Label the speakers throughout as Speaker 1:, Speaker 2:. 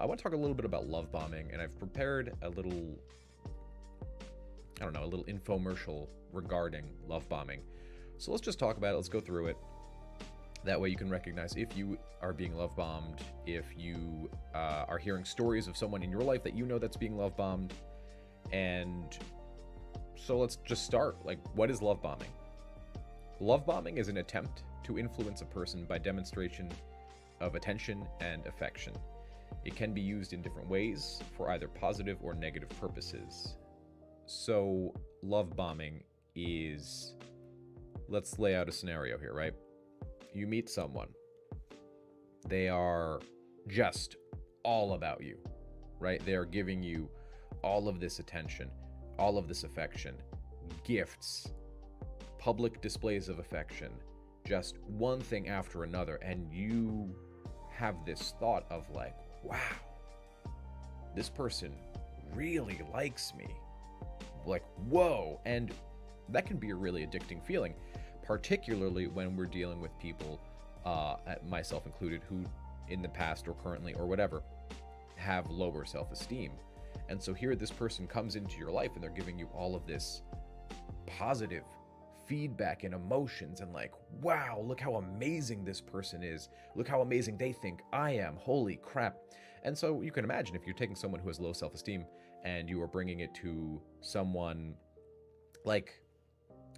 Speaker 1: I want to talk a little bit about love bombing, and I've prepared a little, I don't know, a little infomercial regarding love bombing. So let's just talk about it. Let's go through it. That way you can recognize if you are being love bombed, if you are hearing stories of someone in your life that you know that's being love bombed. And so let's just start. Like, what is love bombing? Love bombing is an attempt to influence a person by demonstration of attention and affection. It can be used in different ways for either positive or negative purposes. So love bombing is, let's lay out a scenario here, right? You meet someone. They are just all about you, right? They are giving you all of this attention, all of this affection, gifts, public displays of affection, just one thing after another. And you have this thought of like, wow, this person really likes me. Like, whoa. And that can be a really addicting feeling, particularly when we're dealing with people, myself included, who in the past or currently or whatever have lower self-esteem. And so here this person comes into your life and they're giving you all of this positive feedback and emotions and like, wow, look how amazing this person is. Look how amazing they think I am. Holy crap. And so you can imagine if you're taking someone who has low self-esteem and you are bringing it to someone, like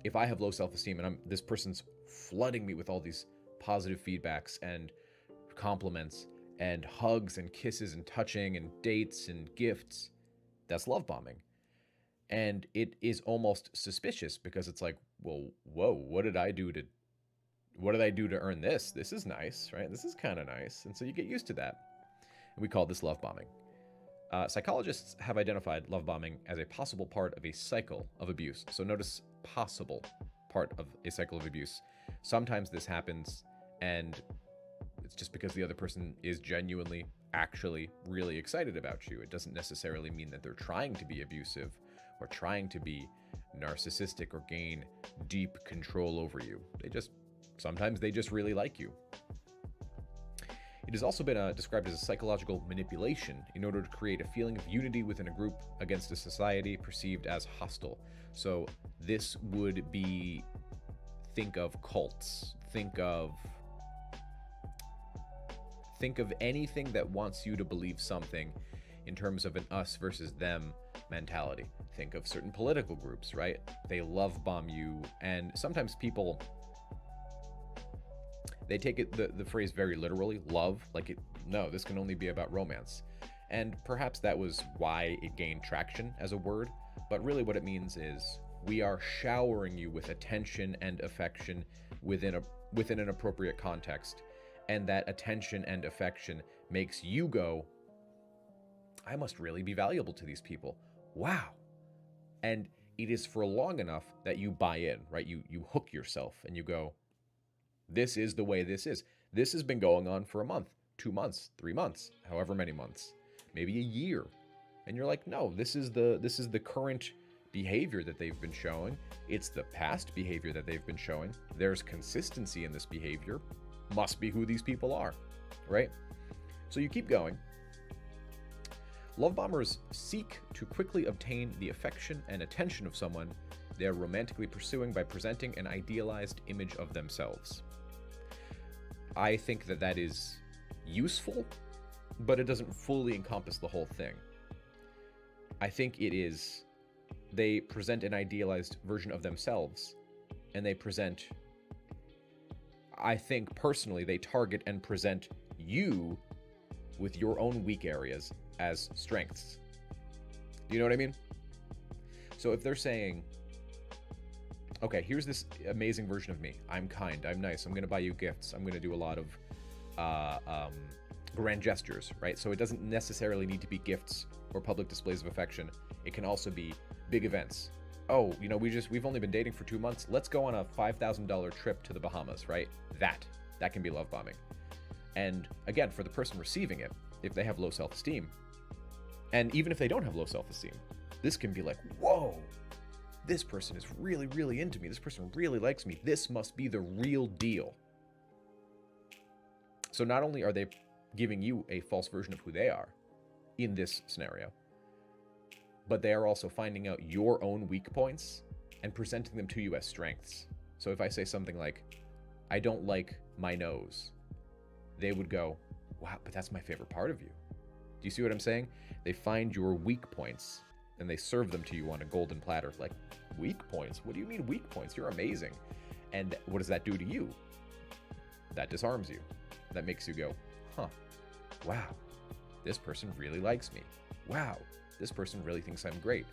Speaker 1: if I have low self-esteem and this person's flooding me with all these positive feedbacks and compliments and hugs and kisses and touching and dates and gifts, that's love bombing. And it is almost suspicious because it's like, well, whoa, what did I do to earn this? This is nice, right? This is kind of nice. And so you get used to that. And we call this love bombing. Psychologists have identified love bombing as a possible part of a cycle of abuse. So notice possible part of a cycle of abuse. Sometimes this happens and it's just because the other person is genuinely, actually really excited about you. It doesn't necessarily mean that they're trying to be abusive or trying to be narcissistic or gain deep control over you. Sometimes they just really like you. It has also been described as a psychological manipulation in order to create a feeling of unity within a group against a society perceived as hostile. So this would be, think of cults, think of anything that wants you to believe something in terms of an us versus them mentality. Think of certain political groups, right? They love bomb you, and sometimes people, they take it the phrase very literally, love, like no, this can only be about romance. And perhaps that was why it gained traction as a word, but really what it means is we are showering you with attention and affection within an appropriate context. And that attention and affection makes you go, I must really be valuable to these people. Wow. And it is for long enough that you buy in, right? You hook yourself and you go, this is the way this is. This has been going on for a month, 2 months, 3 months, however many months, maybe a year. And you're like, no, this is the current behavior that they've been showing. It's the past behavior that they've been showing. There's consistency in this behavior. Must be who these people are, right? So you keep going. Love bombers seek to quickly obtain the affection and attention of someone they are romantically pursuing by presenting an idealized image of themselves. I think that is useful, but it doesn't fully encompass the whole thing. I think they present an idealized version of themselves, and I think personally they target and present you with your own weak areas as strengths. Do you know what I mean? So if they're saying, okay, here's this amazing version of me. I'm kind, I'm nice, I'm going to buy you gifts, I'm going to do a lot of grand gestures, right? So it doesn't necessarily need to be gifts or public displays of affection. It can also be big events. Oh, we've only been dating for 2 months. Let's go on a $5,000 trip to the Bahamas, right? That can be love bombing. And again, for the person receiving it, if they have low self-esteem, and even if they don't have low self-esteem, this can be like, whoa, this person is really, really into me. This person really likes me. This must be the real deal. So not only are they giving you a false version of who they are, in this scenario. But they are also finding out your own weak points and presenting them to you as strengths. So if I say something like, I don't like my nose, they would go, wow, but that's my favorite part of you. Do you see what I'm saying? They find your weak points and they serve them to you on a golden platter. Like, weak points? What do you mean weak points? You're amazing. And what does that do to you? That disarms you. That makes you go, huh, wow, this person really likes me. Wow, this person really thinks I'm great.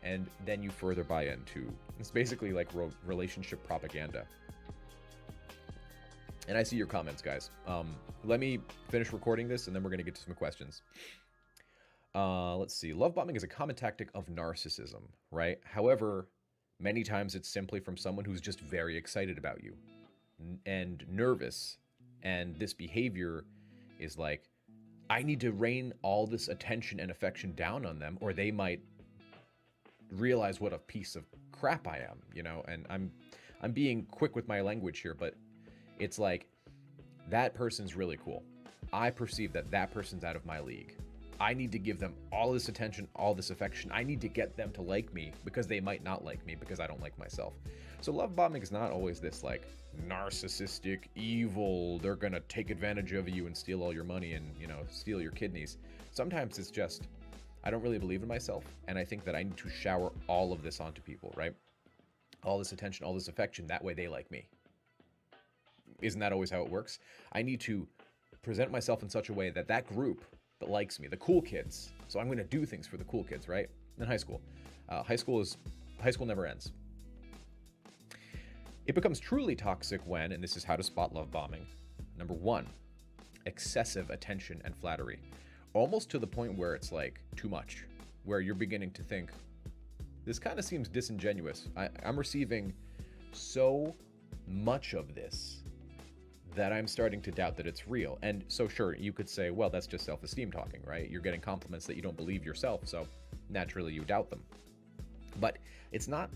Speaker 1: And then you further buy into, it's basically like relationship propaganda. And I see your comments, guys. Let me finish recording this, and then we're going to get to some questions. Let's see. Love bombing is a common tactic of narcissism, right? However, many times it's simply from someone who's just very excited about you and nervous. And this behavior is like, I need to rain all this attention and affection down on them, or they might realize what a piece of crap I am, you know? And I'm being quick with my language here, but it's like, that person's really cool. I perceive that that person's out of my league. I need to give them all this attention, all this affection. I need to get them to like me because they might not like me because I don't like myself. So love bombing is not always this like narcissistic, evil, they're gonna take advantage of you and steal all your money and, you know, steal your kidneys. Sometimes it's just, I don't really believe in myself, and I think that I need to shower all of this onto people, right? All this attention, all this affection, that way they like me. Isn't that always how it works? I need to present myself in such a way that that group that likes me, the cool kids, so I'm going to do things for the cool kids, right? In high school. High school never ends. It becomes truly toxic when, and this is how to spot love bombing, number one, excessive attention and flattery. Almost to the point where it's like too much, where you're beginning to think, this kind of seems disingenuous. I'm receiving so much of this that I'm starting to doubt that it's real. And so sure, you could say, well, that's just self-esteem talking, right? You're getting compliments that you don't believe yourself, so naturally you doubt them. But it's not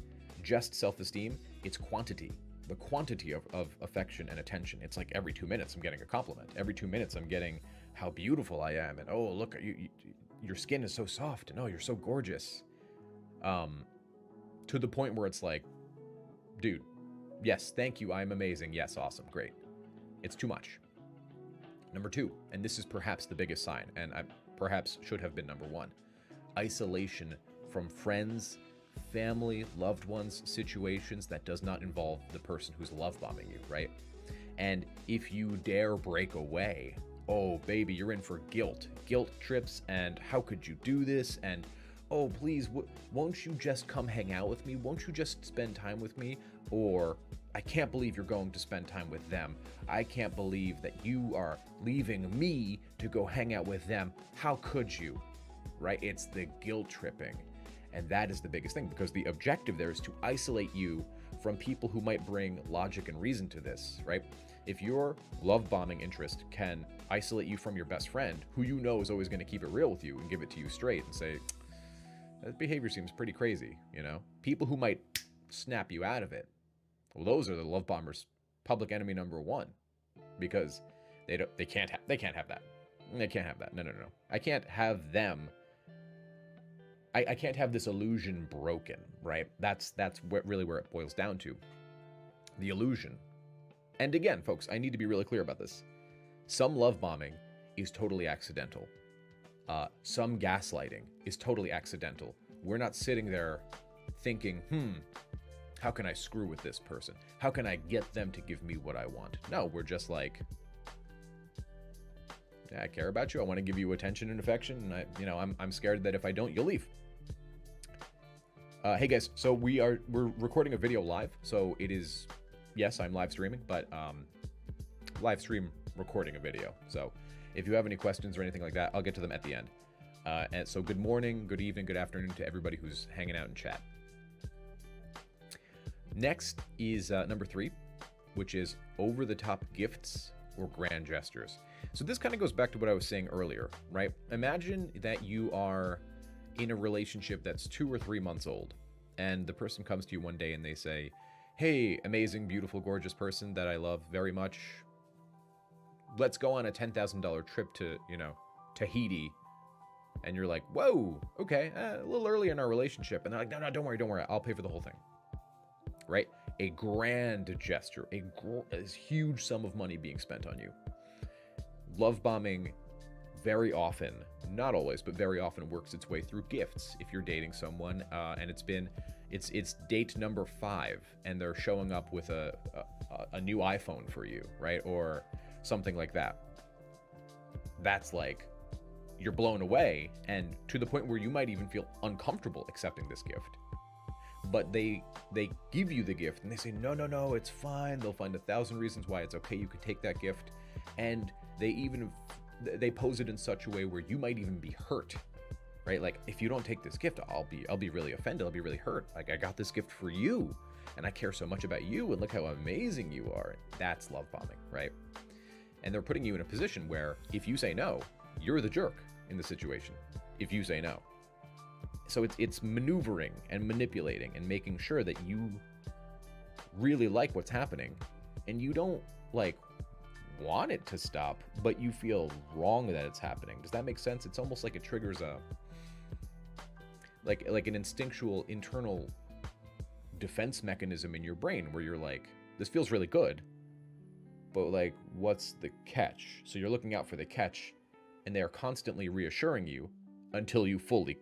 Speaker 1: just self-esteem, it's quantity. The quantity of affection and attention. It's like every 2 minutes I'm getting a compliment. Every 2 minutes I'm getting how beautiful I am, and oh, look, your skin is so soft, and oh, you're so gorgeous. To the point where it's like, dude, yes, thank you, I'm amazing, yes, awesome, great. It's too much. Number two, and this is perhaps the biggest sign, and I perhaps should have been number one, isolation from friends, family, loved ones, situations that does not involve the person who's love bombing you, right? And if you dare break away, oh baby, you're in for guilt trips, and how could you do this, and oh please, won't you just come hang out with me, won't you just spend time with me, or I can't believe you're going to spend time with them, I can't believe that you are leaving me to go hang out with them, how could you, right? It's the guilt tripping, and that is the biggest thing, because the objective there is to isolate you from people who might bring logic and reason to this, right? If your love bombing interest can isolate you from your best friend, who you know is always going to keep it real with you and give it to you straight and say, that behavior seems pretty crazy, you know? People who might snap you out of it, well, those are the love bombers' public enemy number one, because they can't have that. They can't have that. No. I can't have them. I can't have this illusion broken, right? That's really where it boils down to. The illusion. And again, folks, I need to be really clear about this. Some love bombing is totally accidental. Some gaslighting is totally accidental. We're not sitting there thinking, how can I screw with this person? How can I get them to give me what I want? No, we're just like, yeah, I care about you. I want to give you attention and affection. And I'm scared that if I don't, you'll leave. Hey guys, so we're recording a video live. So it is, yes, I'm live streaming, but live stream recording a video. So if you have any questions or anything like that, I'll get to them at the end. And so good morning, good evening, good afternoon to everybody who's hanging out in chat. Next is number 3, which is over-the-top gifts or grand gestures. So this kind of goes back to what I was saying earlier, right? Imagine that you are in a relationship that's 2 or 3 months old, and the person comes to you one day and they say, hey, amazing, beautiful, gorgeous person that I love very much, let's go on a $10,000 trip to, Tahiti, And you're like, whoa, okay, a little early in our relationship. And they're like, no, don't worry, I'll pay for the whole thing, right? A grand gesture, a huge sum of money being spent on you. Love bombing very often, not always, but very often works its way through gifts. If you're dating someone and it's date number 5 and they're showing up with a new iPhone for you, right? Or something like that. That's like, you're blown away, and to the point where you might even feel uncomfortable accepting this gift. But they give you the gift and they say, no, it's fine. They'll find 1,000 reasons why it's okay. You can take that gift. And they pose it in such a way where you might even be hurt, right? Like, if you don't take this gift, I'll be really offended. I'll be really hurt. Like, I got this gift for you and I care so much about you and look how amazing you are. That's love bombing, right? And they're putting you in a position where if you say no, you're the jerk in the situation if you say no. So it's maneuvering and manipulating and making sure that you really like what's happening and you don't like want it to stop, but you feel wrong that it's happening. Does that make sense? It's almost like it triggers a like an instinctual internal defense mechanism in your brain where you're like, this feels really good, but like, what's the catch? So you're looking out for the catch, and they are constantly reassuring you until you fully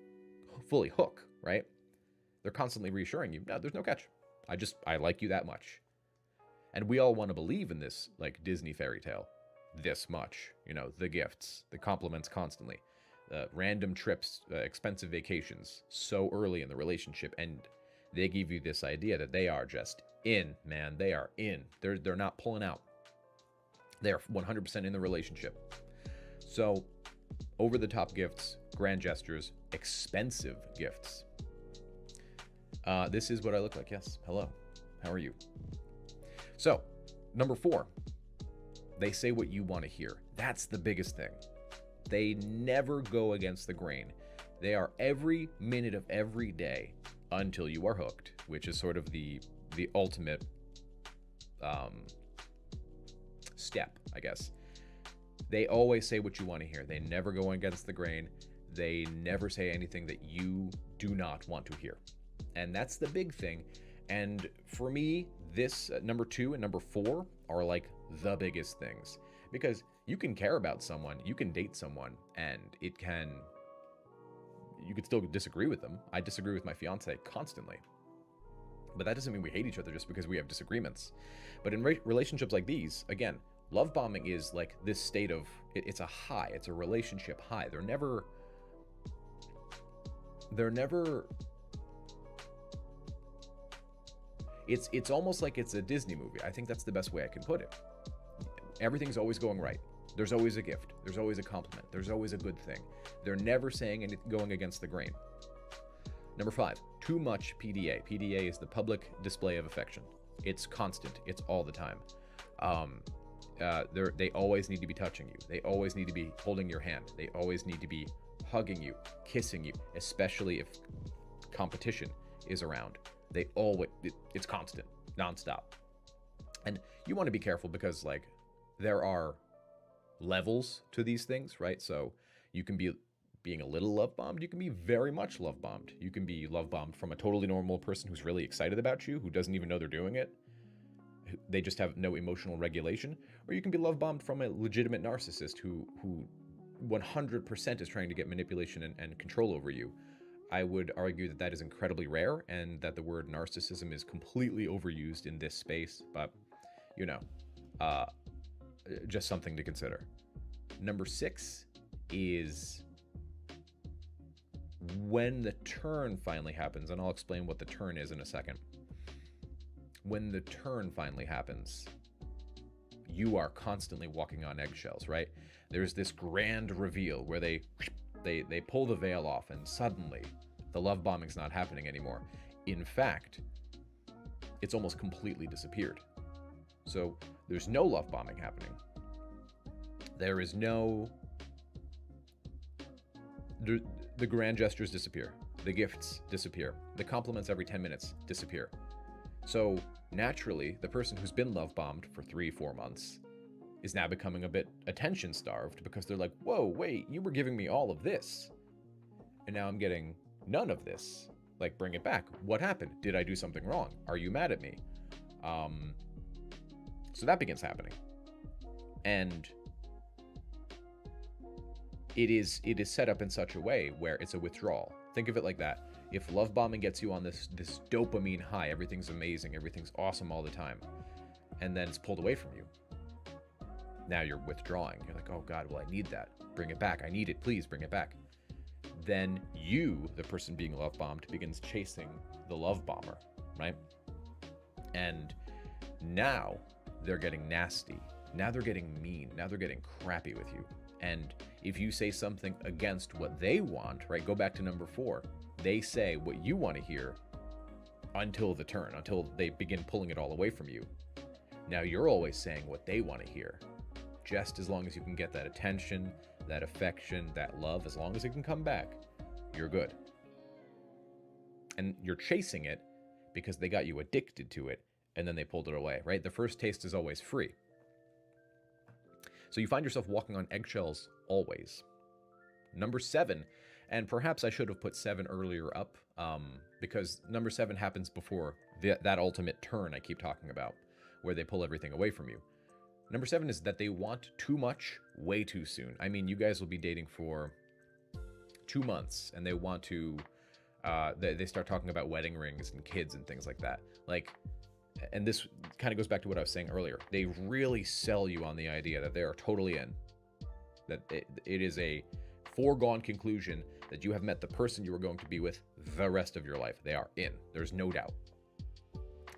Speaker 1: hook, right? They're constantly reassuring you, no, there's no catch. I like you that much. And we all want to believe in this like Disney fairy tale this much, the gifts, the compliments constantly, random trips, expensive vacations so early in the relationship. And they give you this idea that they are just in, man. They are in. They're not pulling out. They're 100% in the relationship. So over the top gifts, grand gestures, expensive gifts. This is what I look like. Yes. Hello. How are you? So, number 4, they say what you want to hear. That's the biggest thing. They never go against the grain. They are every minute of every day until you are hooked, which is sort of the ultimate step, I guess. They always say what you want to hear. They never go against the grain. They never say anything that you do not want to hear. And that's the big thing. And for me, this number 2 and number 4 are like the biggest things, because you can care about someone, you can date someone, and you can still disagree with them. I disagree with my fiance constantly, but that doesn't mean we hate each other just because we have disagreements. But in relationships like these, again, love bombing is like this state of, it's a high, it's a relationship high. They're never It's almost like it's a Disney movie. I think that's the best way I can put it. Everything's always going right. There's always a gift. There's always a compliment. There's always a good thing. They're never saying anything going against the grain. Number 5, too much PDA. PDA is the public display of affection. It's constant. It's all the time. They always need to be touching you. They always need to be holding your hand. They always need to be hugging you, kissing you, especially if competition is around. It's constant, nonstop. And you want to be careful because like there are levels to these things, right? So you can be being a little love bombed. You can be very much love bombed. You can be love bombed from a totally normal person who's really excited about you, who doesn't even know they're doing it. They just have no emotional regulation. Or you can be love bombed from a legitimate narcissist who 100% is trying to get manipulation and control over you. I would argue that is incredibly rare, and that the word narcissism is completely overused in this space, but, just something to consider. Number 6 is when the turn finally happens, and I'll explain what the turn is in a second. When the turn finally happens, you are constantly walking on eggshells, right? There's this grand reveal where they pull the veil off, and suddenly the love bombing's not happening anymore. In fact, it's almost completely disappeared. So there's no love bombing happening. There is no... The grand gestures disappear. The gifts disappear. The compliments every 10 minutes disappear. So naturally, the person who's been love bombed for 3-4 months is now becoming a bit attention starved, because they're like, whoa, wait, you were giving me all of this. and now I'm getting none of this. Like, bring it back. What happened? Did I do something wrong? Are you mad at me? So that begins happening. And it is set up in such a way where it's a withdrawal. Think of it like that. If love bombing gets you on this dopamine high, everything's amazing, everything's awesome all the time, and then it's pulled away from you. Now you're withdrawing. You're like, oh God, well, I need that. Bring it back. I need it. Please bring it back. Then you, the person being love bombed, begins chasing the love bomber, right? And now they're getting nasty. Now they're getting mean. Now they're getting crappy with you. And if you say something against what they want, right? Go back to number 4. They say what you want to hear until the turn, until they begin pulling it all away from you. Now you're always saying what they want to hear. Just as long as you can get that attention, that affection, that love, as long as it can come back, you're good. And you're chasing it because they got you addicted to it, and then they pulled it away, right? The first taste is always free. So you find yourself walking on eggshells always. Number 7, and perhaps I should have put 7 earlier up, because number 7 happens before that ultimate turn I keep talking about, where they pull everything away from you. Number 7 is that they want too much way too soon. I mean, you guys will be dating for 2 months, and they want to, they start talking about wedding rings and kids and things like that. Like, and this kind of goes back to what I was saying earlier. They really sell you on the idea that they are totally in, that it is a foregone conclusion that you have met the person you are going to be with the rest of your life. They are in. There's no doubt.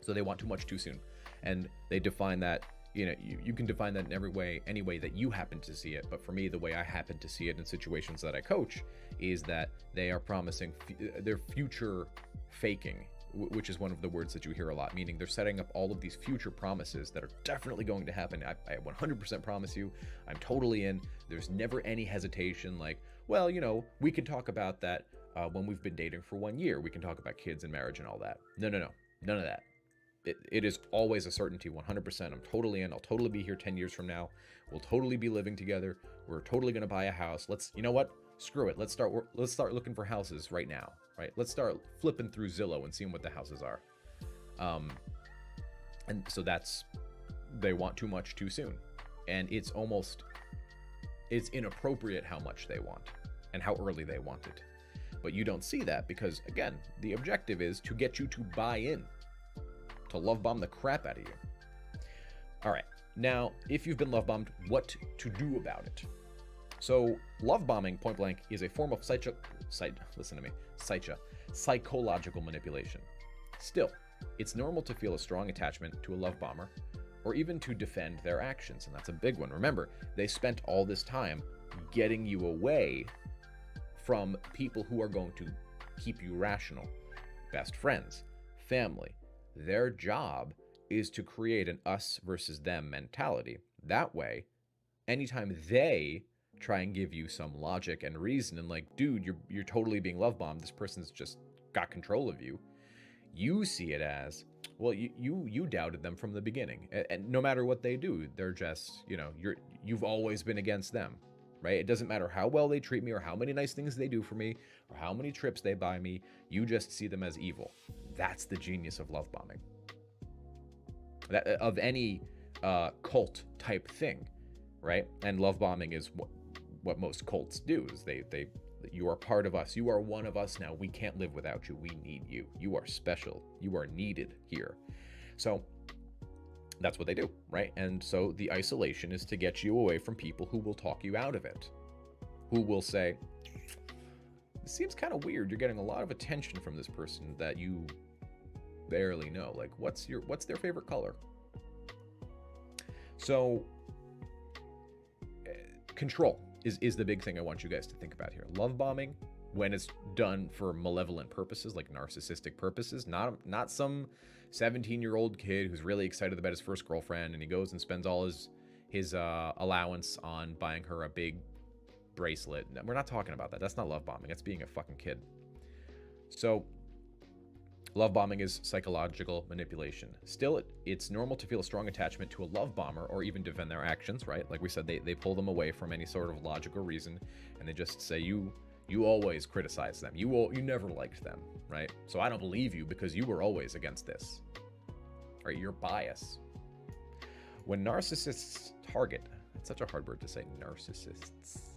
Speaker 1: So they want too much too soon. And they define that, you can define that in any way that you happen to see it. But for me, the way I happen to see it in situations that I coach is that they are promising, they're future faking, which is one of the words that you hear a lot, meaning they're setting up all of these future promises that are definitely going to happen. I 100% promise you, I'm totally in. There's never any hesitation like, well, we can talk about that when we've been dating for 1 year. We can talk about kids and marriage and all that. No, none of that. It is always a certainty, 100%. I'm totally in. I'll totally be here 10 years from now. We'll totally be living together. We're totally going to buy a house. You know what? Screw it. Let's start looking for houses right now, right? Let's start flipping through Zillow and seeing what the houses are. And so they want too much too soon. And it's inappropriate how much they want and how early they want it. But you don't see that because, again, the objective is to get you to buy in, to love bomb the crap out of you. All right. Now, if you've been love bombed, what to do about it? So, love bombing, point blank, is a form of psychological manipulation. Still, it's normal to feel a strong attachment to a love bomber or even to defend their actions, and that's a big one. Remember, they spent all this time getting you away from people who are going to keep you rational. Best friends, family. Their job is to create an us versus them mentality. That way, anytime they try and give you some logic and reason and like, dude, you're totally being love bombed, this person's just got control of you, you see it as, well, you doubted them from the beginning. And no matter what they do, they're just, you've always been against them, right? It doesn't matter how well they treat me or how many nice things they do for me or how many trips they buy me, you just see them as evil. That's the genius of love bombing. That, of any cult type thing, right? And love bombing is what most cults do, is they you are part of us. You are one of us now. We can't live without you. We need you. You are special. You are needed here. So that's what they do, right? And so the isolation is to get you away from people who will talk you out of it, who will say, it seems kind of weird. You're getting a lot of attention from this person that you barely know. Like, what's their favorite color? So control is the big thing I want you guys to think about here. Love bombing, when it's done for malevolent purposes, like narcissistic purposes, not some 17-year-old kid who's really excited about his first girlfriend and he goes and spends all his allowance on buying her a big bracelet. We're not talking about that. That's not love bombing. That's being a fucking kid. So love bombing is psychological manipulation. Still, it's normal to feel a strong attachment to a love bomber or even defend their actions, right? Like we said, they pull them away from any sort of logical reason and they just say, you You always criticize them. You never liked them, right? So I don't believe you because you were always against this. Right? Your bias. When narcissists target, it's such a hard word to say, narcissists,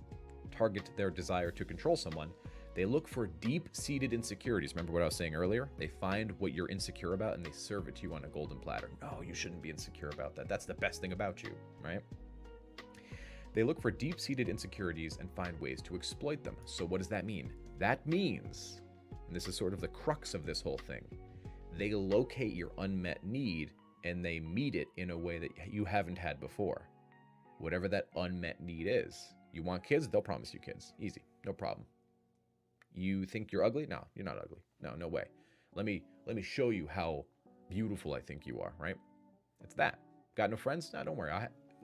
Speaker 1: target their desire to control someone, they look for deep-seated insecurities. Remember what I was saying earlier? They find what you're insecure about and they serve it to you on a golden platter. No, you shouldn't be insecure about that. That's the best thing about you, right? They look for deep-seated insecurities and find ways to exploit them. So what does that mean? That means, and this is sort of the crux of this whole thing, they locate your unmet need and they meet it in a way that you haven't had before. Whatever that unmet need is. You want kids? They'll promise you kids. Easy. No problem. You think you're ugly? No, you're not ugly. No way. Let me show you how beautiful I think you are, right? It's that. Got no friends? No, don't worry.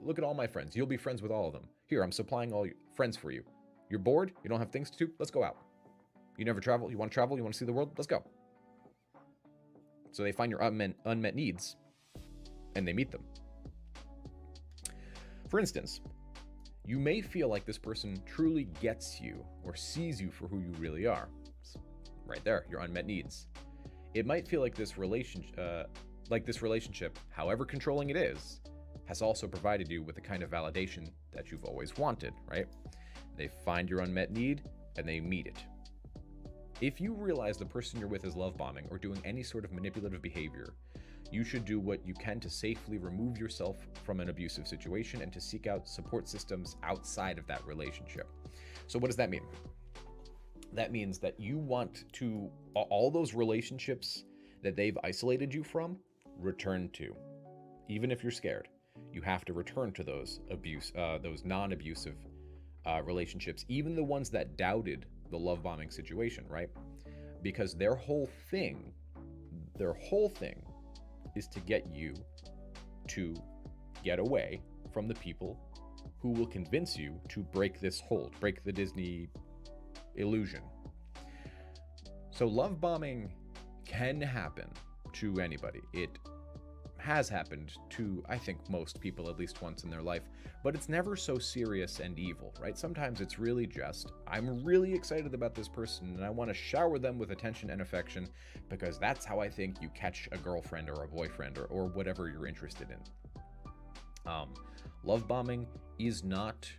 Speaker 1: Look at all my friends. You'll be friends with all of them. Here, I'm supplying all your friends for you. You're bored? You don't have things to do? Let's go out. You never travel? You want to travel? You want to see the world? Let's go. So they find your unmet needs and they meet them. For instance, you may feel like this person truly gets you or sees you for who you really are. It's right there, your unmet needs. It might feel like this relationship, however controlling it is, has also provided you with the kind of validation that you've always wanted, right? They find your unmet need and they meet it. If you realize the person you're with is love bombing or doing any sort of manipulative behavior, you should do what you can to safely remove yourself from an abusive situation and to seek out support systems outside of that relationship. So what does that mean? That means that you want to, all those relationships that they've isolated you from, return to. Even if you're scared, you have to return to those non-abusive relationships, even the ones that doubted the love bombing situation, right? Because their whole thing is to get you to get away from the people who will convince you to break this hold, break the Disney illusion. So love bombing can happen to anybody. It has happened to, I think, most people at least once in their life, but it's never so serious and evil, right? Sometimes it's really just, I'm really excited about this person and I want to shower them with attention and affection because that's how I think you catch a girlfriend or a boyfriend or whatever you're interested in. Love bombing is not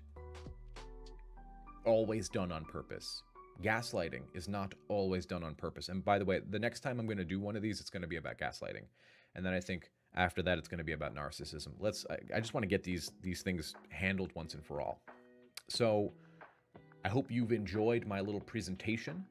Speaker 1: always done on purpose. Gaslighting is not always done on purpose. And by the way, the next time I'm going to do one of these, it's going to be about gaslighting. And then I think after that, it's going to be about narcissism. I just want to get these things handled once and for all. So I hope you've enjoyed my little presentation.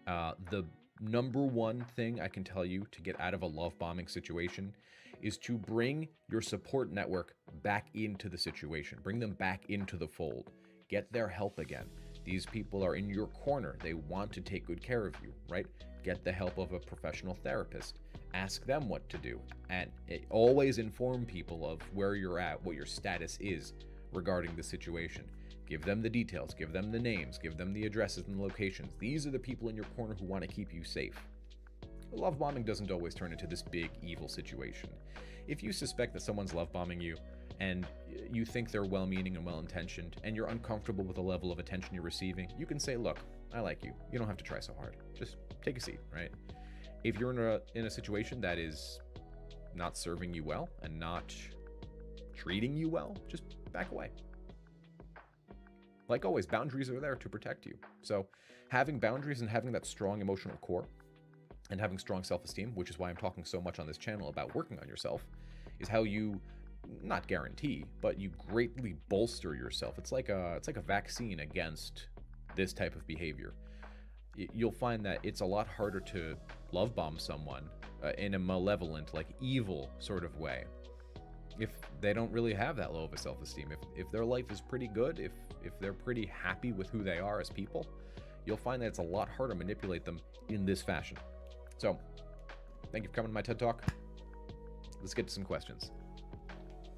Speaker 1: The number one thing I can tell you to get out of a love bombing situation is to bring your support network back into the situation. Bring them back into the fold. Get their help again. These people are in your corner. They want to take good care of you, right? Get the help of a professional therapist. Ask them what to do. And always inform people of where you're at, what your status is regarding the situation. Give them the details, give them the names, give them the addresses and the locations. These are the people in your corner who want to keep you safe. Love bombing doesn't always turn into this big evil situation. If you suspect that someone's love bombing you and you think they're well-meaning and well-intentioned and you're uncomfortable with the level of attention you're receiving, you can say, look, I like you. You don't have to try so hard. Just take a seat, right? If you're in a situation that is not serving you well and not treating you well, just back away. Like always, boundaries are there to protect you. So having boundaries and having that strong emotional core and having strong self-esteem, which is why I'm talking so much on this channel about working on yourself, is how you not guarantee, but you greatly bolster yourself. It's like a vaccine against this type of behavior. You'll find that it's a lot harder to love bomb someone in a malevolent, like evil sort of way if they don't really have that low of a self-esteem. If their life is pretty good, if they're pretty happy with who they are as people, you'll find that it's a lot harder to manipulate them in this fashion. So, thank you for coming to my TED Talk. Let's get to some questions.